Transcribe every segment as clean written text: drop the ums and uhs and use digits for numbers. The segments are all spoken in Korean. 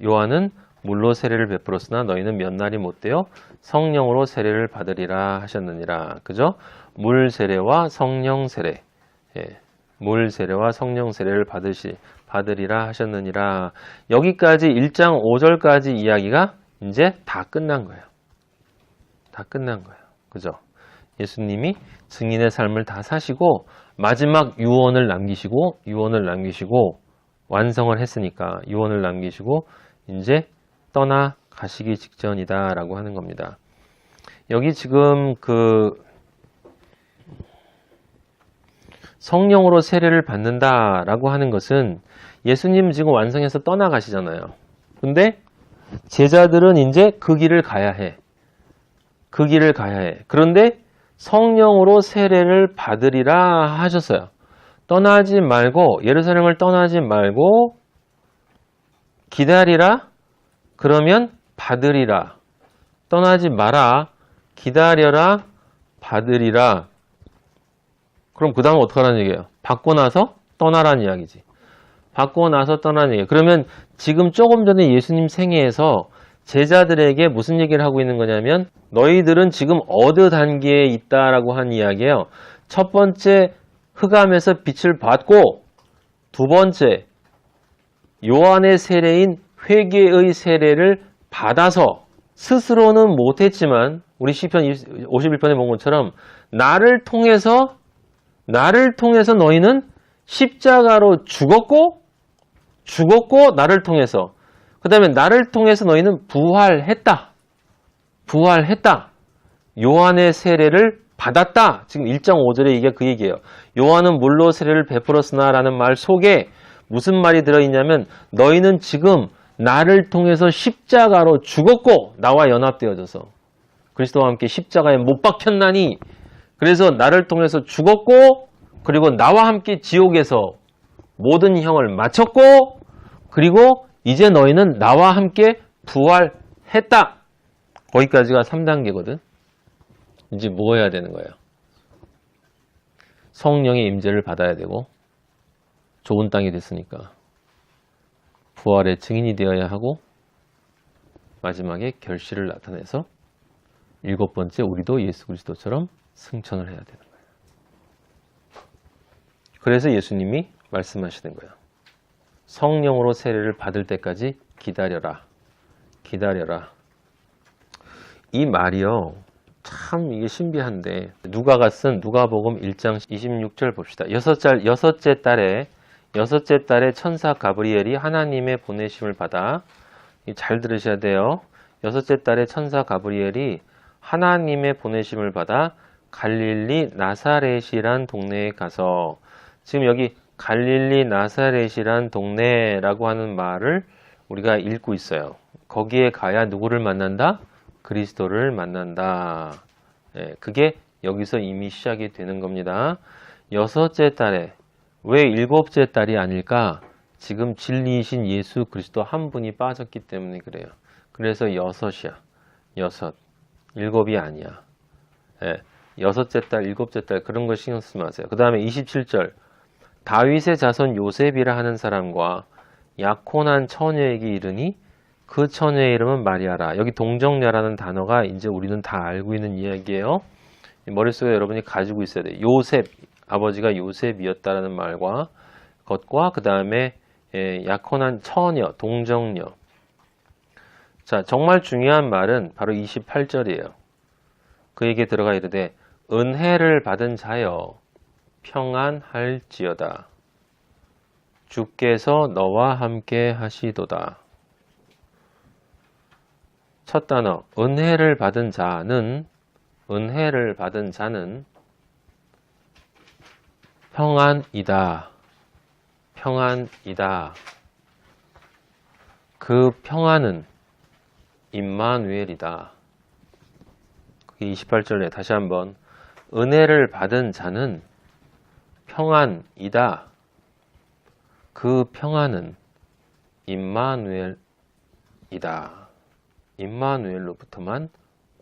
요한은 물로 세례를 베풀었으나 너희는 몇 날이 못되어 성령으로 세례를 받으리라 하셨느니라. 그죠? 물 세례와 성령 세례. 예. 물 세례와 성령 세례를 받으리라 하셨느니라. 여기까지 1장 5절까지 이야기가 이제 다 끝난 거예요. 다 끝난 거예요. 그죠? 예수님이 증인의 삶을 다 사시고 마지막 유언을 남기시고 완성을 했으니까 유언을 남기시고 이제 떠나가시기 직전이다 라고 하는 겁니다. 여기 지금 그 성령으로 세례를 받는다 라고 하는 것은 예수님 지금 완성해서 떠나가시잖아요. 근데 제자들은 이제 그 길을 가야 해. 그 길을 가야 해. 그런데 성령으로 세례를 받으리라 하셨어요. 떠나지 말고, 예루살렘을 떠나지 말고 기다리라. 그러면 받으리라. 떠나지 마라. 기다려라. 받으리라. 그럼 그 다음 어떻게 하라는 얘기예요? 받고 나서 떠나라는 이야기지. 받고 나서 떠나는 얘기. 그러면 지금 조금 전에 예수님 생애에서 제자들에게 무슨 얘기를 하고 있는 거냐면 너희들은 지금 어느 단계에 있다라고 한 이야기예요. 첫 번째 흑암에서 빛을 받고 두 번째 요한의 세례인 회개의 세례를 받아서 스스로는 못했지만 우리 시편 51편에 본 것처럼 나를 통해서 너희는 십자가로 죽었고 나를 통해서 그 다음에 나를 통해서 너희는 부활했다. 요한의 세례를 받았다. 지금 1장 5절에 이게 그 얘기예요. 요한은 물로 세례를 베풀었으나 라는 말 속에 무슨 말이 들어있냐면 너희는 지금 나를 통해서 십자가로 죽었고 나와 연합되어져서 그리스도와 함께 십자가에 못 박혔나니 그래서 나를 통해서 죽었고 그리고 나와 함께 지옥에서 모든 형을 마쳤고 그리고 이제 너희는 나와 함께 부활했다. 거기까지가 3단계거든. 이제 뭐 해야 되는 거예요? 성령의 임재를 받아야 되고 좋은 땅이 됐으니까 부활의 증인이 되어야 하고 마지막에 결실을 나타내서 7번째 우리도 예수 그리스도처럼 승천을 해야 되는 거예요. 그래서 예수님이 말씀하시는 거예요. 성령으로 세례를 받을 때까지 기다려라. 이 말이요. 참 이게 신비한데 누가가 쓴 누가복음 1장 26절 봅시다. 여섯째 달에 천사 가브리엘이 하나님의 보내심을 받아 잘 들으셔야 돼요. 여섯째 달에 천사 가브리엘이 하나님의 보내심을 받아 갈릴리 나사렛이란 동네에 가서 지금 여기 갈릴리 나사렛이란 동네라고 하는 말을 우리가 읽고 있어요. 거기에 가야 누구를 만난다? 그리스도를 만난다. 예, 그게 여기서 이미 시작이 되는 겁니다. 여섯째 달에 왜 7째 달이 아닐까? 지금 진리이신 예수 그리스도 한 분이 빠졌기 때문에 그래요. 그래서 6이야. 6. 7이 아니야. 예, 6째 달, 7째 달 그런 거 신경 쓰지 마세요. 그 다음에 27절 다윗의 자손 요셉이라 하는 사람과 약혼한 처녀에게 이르니 그 처녀의 이름은 마리아라. 여기 동정녀라는 단어가 이제 우리는 다 알고 있는 이야기예요. 머릿속에 여러분이 가지고 있어야 돼요. 요셉, 아버지가 요셉이었다라는 말과 것과 그 다음에 약혼한 처녀, 동정녀. 자, 정말 중요한 말은 바로 28절이에요. 그에게 들어가 이르되 은혜를 받은 자여 평안할지어다. 주께서 너와 함께 하시도다. 첫 단어 은혜를 받은 자는 평안이다. 그 평안은 임마누엘이다. 그게 28절에 다시 한번 은혜를 받은 자는 평안이다. 그 평안은 임마누엘이다. 임마누엘로부터만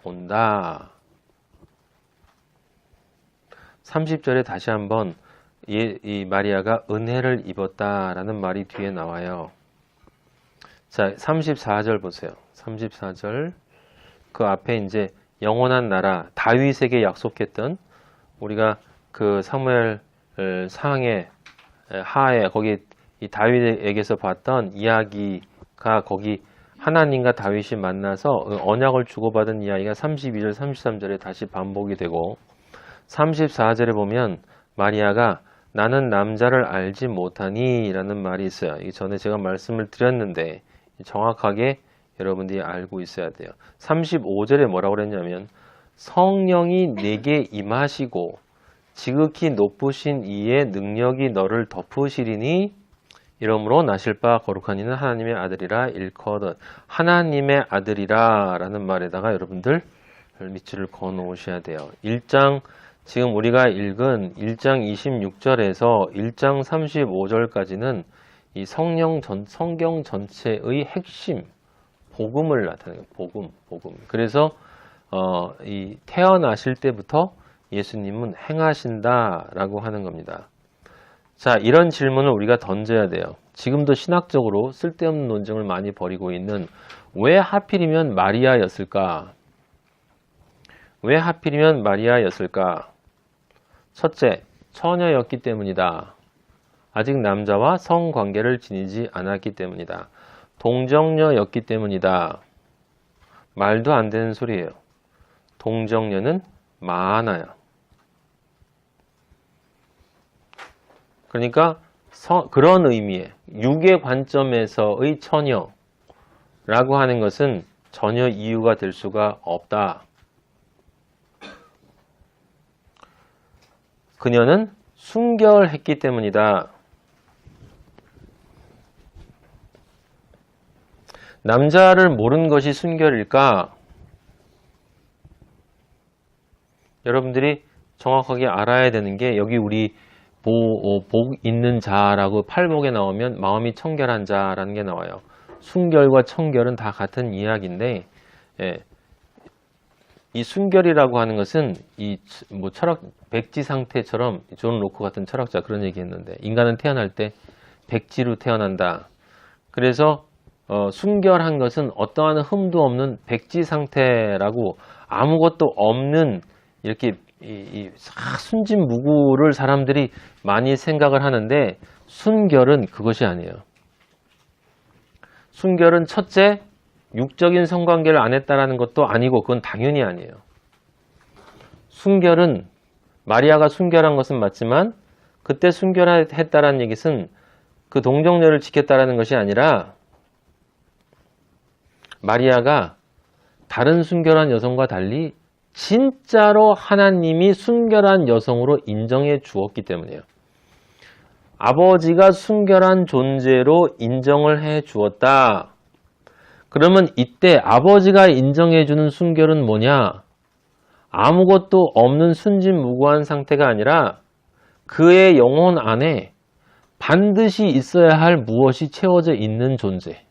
온다. 30절에 다시 한번 이 마리아가 은혜를 입었다라는 말이 뒤에 나와요. 자, 34절 보세요. 34절. 그 앞에 이제 영원한 나라, 다윗에게 약속했던 우리가 그 사무엘 상의 하에 거기 이 다윗에게서 봤던 이야기가 거기 하나님과 다윗이 만나서 언약을 주고받은 이야기가 32절, 33절에 다시 반복이 되고 34절에 보면 마리아가 나는 남자를 알지 못하니 라는 말이 있어요. 이 전에 제가 말씀을 드렸는데 정확하게 여러분들이 알고 있어야 돼요. 35절에 뭐라고 그랬냐면 성령이 내게 임하시고 지극히 높으신 이의 능력이 너를 덮으시리니 이러므로 나실 바 거룩한 이는 하나님의 아들이라 일컬은 하나님의 아들이라 라는 말에다가 여러분들 밑줄을 그어 놓으셔야 돼요. 1장 지금 우리가 읽은 1장 26절에서 1장 35절까지는 이 성경 전체의 핵심 복음을 나타내요. 복음. 그래서 이 태어나실 때부터 예수님은 행하신다라고 하는 겁니다. 자, 이런 질문을 우리가 던져야 돼요. 지금도 신학적으로 쓸데없는 논쟁을 많이 벌이고 있는 왜 하필이면 마리아였을까? 왜 하필이면 마리아였을까? 첫째, 처녀였기 때문이다. 아직 남자와 성관계를 지니지 않았기 때문이다. 동정녀였기 때문이다. 말도 안 되는 소리예요. 동정녀는 많아요. 그러니까 그런 의미의 육의 관점에서의 처녀라고 하는 것은 전혀 이유가 될 수가 없다. 그녀는 순결했기 때문이다. 남자를 모르는 것이 순결일까? 여러분들이 정확하게 알아야 되는 게 여기 우리 복 있는 자라고 팔복에 나오면 마음이 청결한 자라는 게 나와요. 순결과 청결은 다 같은 이야기인데 이 순결이라고 하는 것은 이 뭐 철학 백지 상태처럼 존 로크 같은 철학자 그런 얘기했는데 인간은 태어날 때 백지로 태어난다. 그래서 순결한 것은 어떠한 흠도 없는 백지 상태라고 아무것도 없는 이렇게 순진무구를 사람들이 많이 생각을 하는데 순결은 그것이 아니에요. 순결은 첫째, 육적인 성관계를 안 했다라는 것도 아니고 그건 당연히 아니에요. 순결은 마리아가 순결한 것은 맞지만 그때 순결했다라는 얘기는 그 동정녀를 지켰다라는 것이 아니라 마리아가 다른 순결한 여성과 달리 진짜로 하나님이 순결한 여성으로 인정해 주었기 때문이에요. 아버지가 순결한 존재로 인정을 해 주었다. 그러면 이때 아버지가 인정해 주는 순결은 뭐냐? 아무것도 없는 순진무구한 상태가 아니라 그의 영혼 안에 반드시 있어야 할 무엇이 채워져 있는 존재.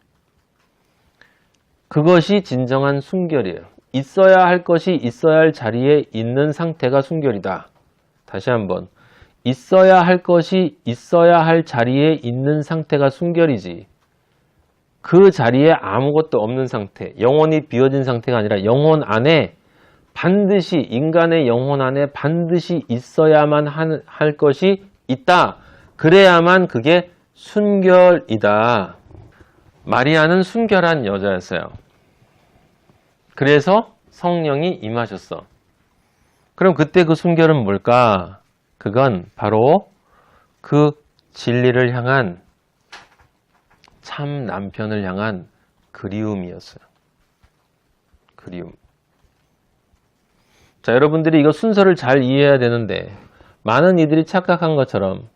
그것이 진정한 순결이에요. 있어야 할 것이 있어야 할 자리에 있는 상태가 순결이다. 다시 한번. 있어야 할 것이 있어야 할 자리에 있는 상태가 순결이지. 그 자리에 아무것도 없는 상태, 영혼이 비어진 상태가 아니라 영혼 안에 반드시, 인간의 영혼 안에 반드시 있어야만 할 것이 있다. 그래야만 그게 순결이다. 마리아는 순결한 여자였어요. 그래서 성령이 임하셨어. 그럼 그때 그 순결은 뭘까? 그건 바로 그 진리를 향한 참 남편을 향한 그리움이었어요. 그리움. 자, 여러분들이 이거 순서를 잘 이해해야 되는데 많은 이들이 착각한 것처럼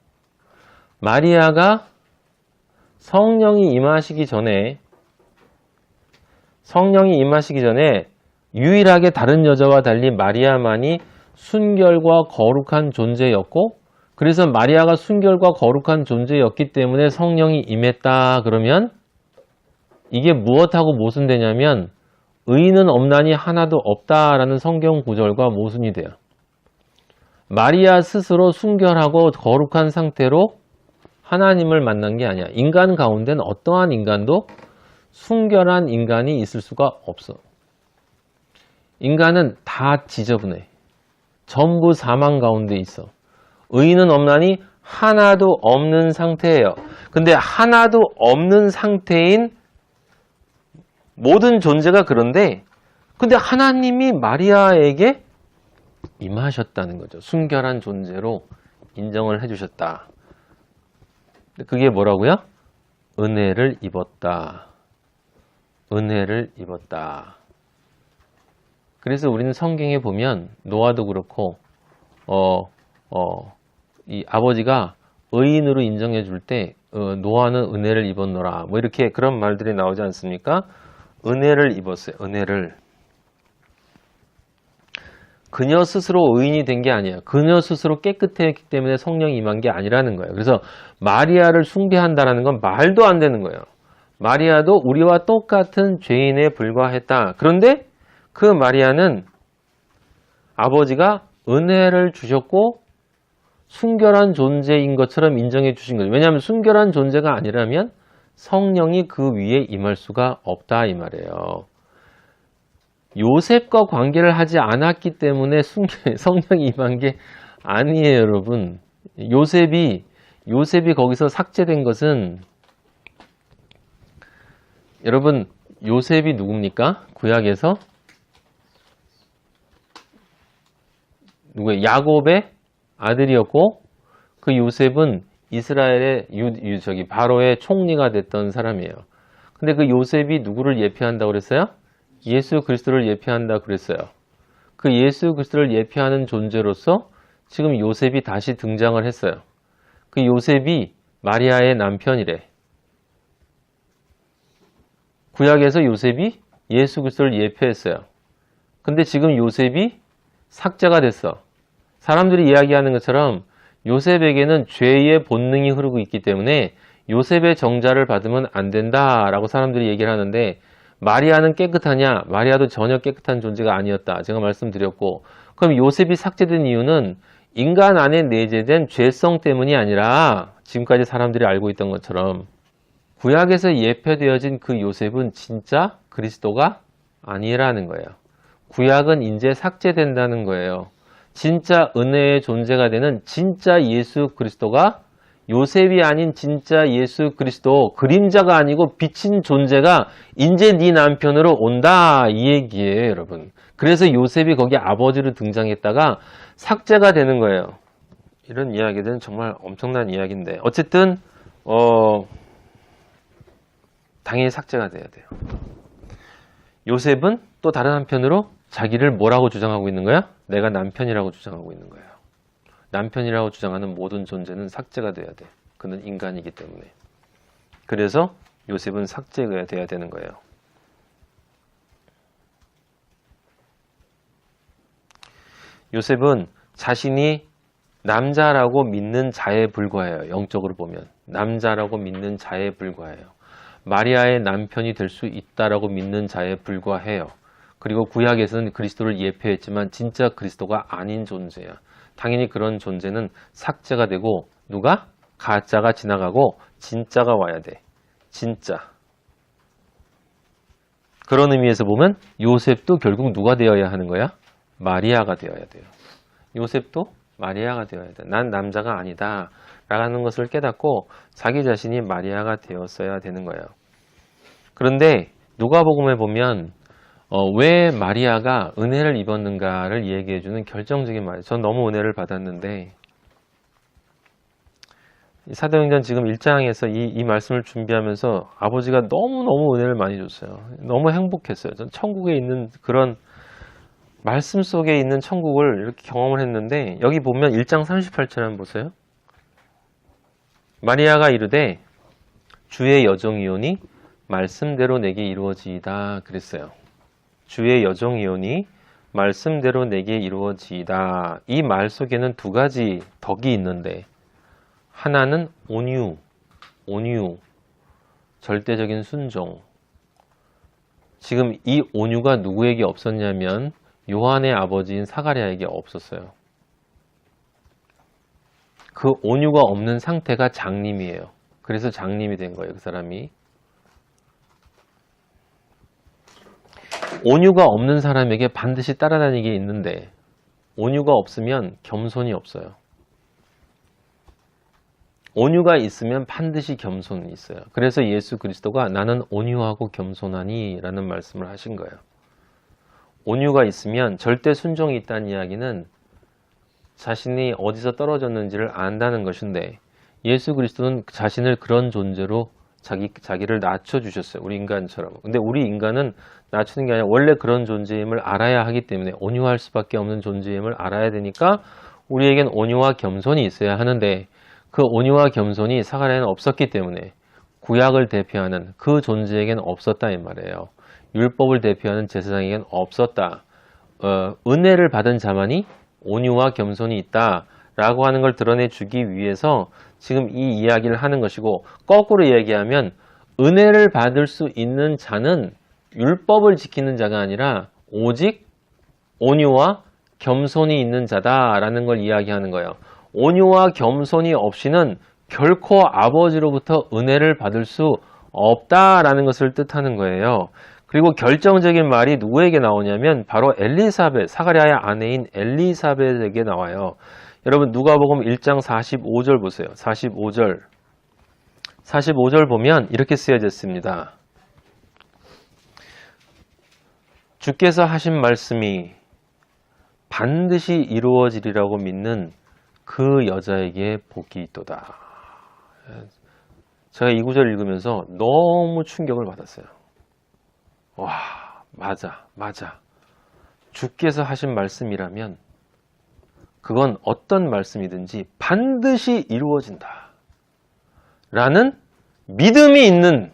마리아가 성령이 임하시기 전에 유일하게 다른 여자와 달리 마리아만이 순결과 거룩한 존재였고 그래서 마리아가 순결과 거룩한 존재였기 때문에 성령이 임했다 그러면 이게 무엇하고 모순되냐면 의인은 없나니 하나도 없다라는 성경 구절과 모순이 돼요. 마리아 스스로 순결하고 거룩한 상태로 하나님을 만난 게 아니야. 인간 가운데는 어떠한 인간도 순결한 인간이 있을 수가 없어. 인간은 다 지저분해. 전부 사망 가운데 있어. 의인은 없나니 하나도 없는 상태예요. 근데 하나도 없는 상태인 모든 존재가 그런데 근데 하나님이 마리아에게 임하셨다는 거죠. 순결한 존재로 인정을 해주셨다. 그게 뭐라고요? 은혜를 입었다. 은혜를 입었다. 그래서 우리는 성경에 보면 노아도 그렇고 이 아버지가 의인으로 인정해 줄 때 노아는 은혜를 입었노라 뭐 이렇게 그런 말들이 나오지 않습니까? 은혜를 입었어요. 은혜를. 그녀 스스로 의인이 된 게 아니에요. 그녀 스스로 깨끗했기 때문에 성령이 임한 게 아니라는 거예요. 그래서 마리아를 숭배한다는 건 말도 안 되는 거예요. 마리아도 우리와 똑같은 죄인에 불과했다. 그런데 그 마리아는 아버지가 은혜를 주셨고 순결한 존재인 것처럼 인정해 주신 거예요. 왜냐하면 순결한 존재가 아니라면 성령이 그 위에 임할 수가 없다 이 말이에요. 요셉과 관계를 하지 않았기 때문에 성령이 임한 게 아니에요, 여러분. 요셉이 거기서 삭제된 것은 여러분 요셉이 누굽니까? 구약에서 누구예요? 야곱의 아들이었고 그 요셉은 이스라엘의 바로의 총리가 됐던 사람이에요. 근데 그 요셉이 누구를 예표한다고 그랬어요? 예수 그리스도를 예표한다 그랬어요. 그 예수 그리스도를 예표하는 존재로서 지금 요셉이 다시 등장을 했어요. 그 요셉이 마리아의 남편이래. 구약에서 요셉이 예수 그리스도를 예표했어요. 근데 지금 요셉이 삭제가 됐어. 사람들이 이야기하는 것처럼 요셉에게는 죄의 본능이 흐르고 있기 때문에 요셉의 정자를 받으면 안 된다라고 사람들이 얘기를 하는데 마리아는 깨끗하냐? 마리아도 전혀 깨끗한 존재가 아니었다. 제가 말씀드렸고 그럼 요셉이 삭제된 이유는 인간 안에 내재된 죄성 때문이 아니라 지금까지 사람들이 알고 있던 것처럼 구약에서 예표되어진 그 요셉은 진짜 그리스도가 아니라는 거예요. 구약은 이제 삭제된다는 거예요. 진짜 은혜의 존재가 되는 진짜 예수 그리스도가 요셉이 아닌 진짜 예수 그리스도 그림자가 아니고 비친 존재가 이제 네 남편으로 온다 이 얘기예요, 여러분. 그래서 요셉이 거기 아버지로 등장했다가 삭제가 되는 거예요. 이런 이야기들은 정말 엄청난 이야기인데 어쨌든 당연히 삭제가 돼야 돼요. 요셉은 또 다른 한편으로 자기를 뭐라고 주장하고 있는 거야? 내가 남편이라고 주장하고 있는 거예요. 남편이라고 주장하는 모든 존재는 삭제가 돼야 돼. 그는 인간이기 때문에. 그래서 요셉은 삭제가 돼야 되는 거예요. 요셉은 자신이 남자라고 믿는 자에 불과해요. 영적으로 보면. 남자라고 믿는 자에 불과해요. 마리아의 남편이 될 수 있다라고 믿는 자에 불과해요. 그리고 구약에서는 그리스도를 예표했지만 진짜 그리스도가 아닌 존재야. 당연히 그런 존재는 삭제가 되고 누가? 가짜가 지나가고 진짜가 와야 돼. 진짜. 그런 의미에서 보면 요셉도 결국 누가 되어야 하는 거야? 마리아가 되어야 돼요. 요셉도 마리아가 되어야 돼. 난 남자가 아니다. 라는 것을 깨닫고 자기 자신이 마리아가 되었어야 되는 거예요. 그런데 누가복음에 보면 왜 마리아가 은혜를 입었는가를 얘기해주는 결정적인 말이에요. 전 너무 은혜를 받았는데 사도행전 지금 1장에서 이 말씀을 준비하면서 아버지가 너무너무 은혜를 많이 줬어요. 너무 행복했어요. 전 천국에 있는 그런 말씀 속에 있는 천국을 이렇게 경험을 했는데 여기 보면 1장 38절 한번 보세요. 마리아가 이르되 주의 여종이오니 말씀대로 내게 이루어지이다 그랬어요. 주의 여종이오니 말씀대로 내게 이루어지이다. 이 말 속에는 두 가지 덕이 있는데 하나는 온유, 절대적인 순종. 지금 이 온유가 누구에게 없었냐면 요한의 아버지인 사가랴에게 없었어요. 그 온유가 없는 상태가 장님이에요. 그래서 장님이 된 거예요, 그 사람이. 온유가 없는 사람에게 반드시 따라다니는 게 있는데 온유가 없으면 겸손이 없어요. 온유가 있으면 반드시 겸손이 있어요. 그래서 예수 그리스도가 나는 온유하고 겸손하니 라는 말씀을 하신 거예요. 온유가 있으면 절대 순종이 있다는 이야기는 자신이 어디서 떨어졌는지를 안다는 것인데 예수 그리스도는 자신을 그런 존재로 자기를 낮춰주셨어요. 우리 인간처럼. 근데 우리 인간은 낮추는 게 아니라 원래 그런 존재임을 알아야 하기 때문에 온유할 수밖에 없는 존재임을 알아야 되니까 우리에겐 온유와 겸손이 있어야 하는데 그 온유와 겸손이 사가랴에는 없었기 때문에 구약을 대표하는 그 존재에겐 없었다 이 말이에요. 율법을 대표하는 제사장에겐 없었다. 은혜를 받은 자만이 온유와 겸손이 있다라고 하는 걸 드러내주기 위해서 지금 이 이야기를 하는 것이고 거꾸로 얘기하면 은혜를 받을 수 있는 자는 율법을 지키는 자가 아니라 오직 온유와 겸손이 있는 자다라는 걸 이야기하는 거예요. 온유와 겸손이 없이는 결코 아버지로부터 은혜를 받을 수 없다라는 것을 뜻하는 거예요. 그리고 결정적인 말이 누구에게 나오냐면 바로 엘리사벳, 사가랴의 아내인 엘리사벳에게 나와요. 여러분 누가복음 1장 45절 보세요. 45절 보면 이렇게 쓰여졌습니다. 주께서 하신 말씀이 반드시 이루어지리라고 믿는 그 여자에게 복이 있도다. 제가 이 구절 읽으면서 너무 충격을 받았어요. 와, 맞아. 주께서 하신 말씀이라면 그건 어떤 말씀이든지 반드시 이루어진다. 라는 믿음이 있는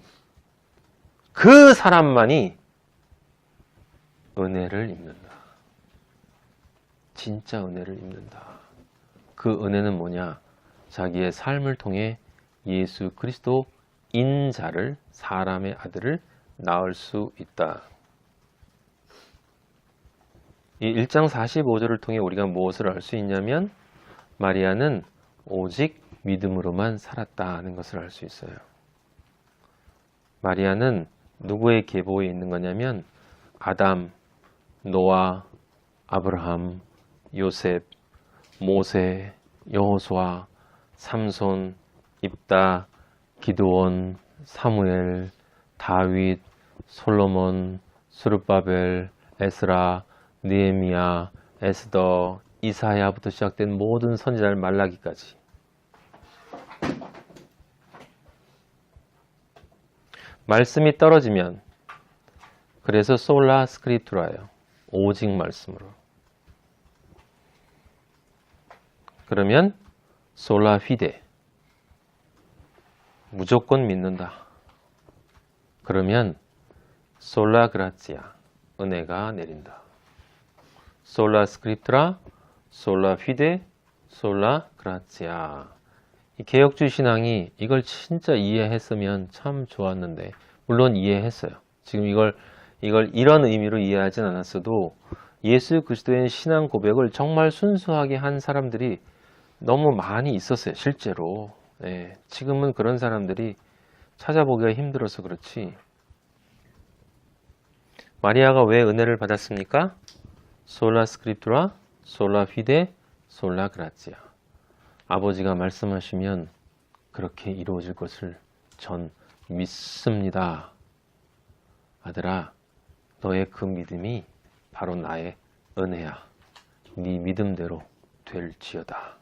그 사람만이 은혜를 입는다. 진짜 은혜를 입는다. 그 은혜는 뭐냐? 자기의 삶을 통해 예수 그리스도인 자를, 사람의 아들을 낳을 수 있다. 이 1장 45절을 통해 우리가 무엇을 알 수 있냐면 마리아는 오직 믿음으로만 살았다는 것을 알 수 있어요. 마리아는 누구의 계보에 있는 거냐면 아담, 노아, 아브라함, 요셉, 모세, 여호수아, 삼손, 입다, 기드온, 사무엘, 다윗, 솔로몬, 스룹바벨, 에스라, 느헤미야, 에스더, 이사야부터 시작된 모든 선지자를 말라기까지. 말씀이 떨어지면 그래서 솔라 스크립투라예요. 오직 말씀으로. 그러면 솔라 피데. 무조건 믿는다. 그러면 솔라 그라치아. 은혜가 내린다. 솔라 스크립트라, 솔라 피데, 솔라 그라치아. 이 개혁주의 신앙이 이걸 진짜 이해했으면 참 좋았는데 물론 이해했어요. 지금 이걸 이런 의미로 이해하진 않았어도 예수 그리스도의 신앙 고백을 정말 순수하게 한 사람들이 너무 많이 있었어요. 실제로. 네, 지금은 그런 사람들이 찾아보기가 힘들어서 그렇지. 마리아가 왜 은혜를 받았습니까? 솔라 스크립투라, 솔라 피데, 솔라 그라치아. 아버지가 말씀하시면 그렇게 이루어질 것을 전 믿습니다. 아들아, 너의 그 믿음이 바로 나의 은혜야. 네 믿음대로 될지어다.